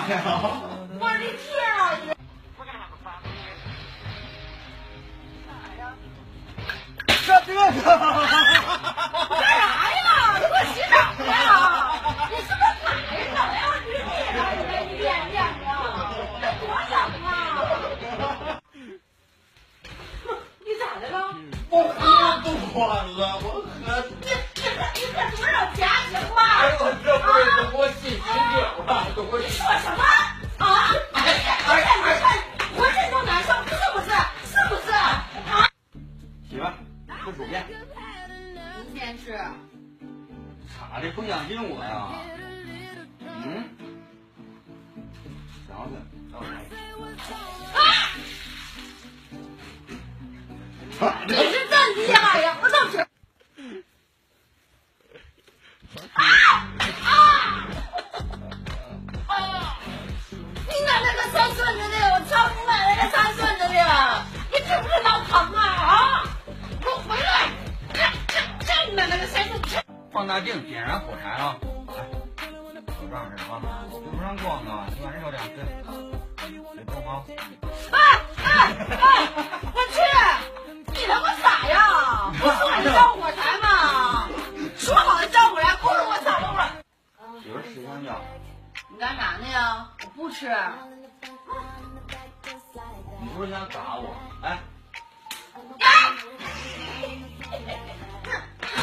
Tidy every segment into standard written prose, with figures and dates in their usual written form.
呀？我的天啊！这个。干啥呀？你给我洗澡呀！你是不是哪人整呀？你脸呀！这多冷啊！你咋的了？我喝不管了，我喝。你喝多少钱行吗？哎呦，这味儿都给我心情了，都给我。你说什么啊？浑身都难受，是不是？是不是？啊？媳妇，吃薯片。明天吃。咋的？不相信我呀？嗯？想想，让我来。你是真厉害呀！我都吃。你奶奶个三孙子的！我操你奶奶个三孙子的！你知不知道疼啊？给我回来！这你奶奶个三孙子！放大镜点燃火柴啊！来，手上是啊，对不上光啊，你往这照点，对，别动啊！我去！你他妈傻呀！不说你照火柴吗？说好的照火柴，咕噜我操了我！媳妇吃香蕉。你干啥呢呀？我不吃。你不是想打我？哎。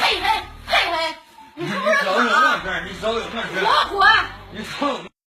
嘿嘿嘿嘿！你是不是手有那事儿？你手有那事儿？我滚！你手有。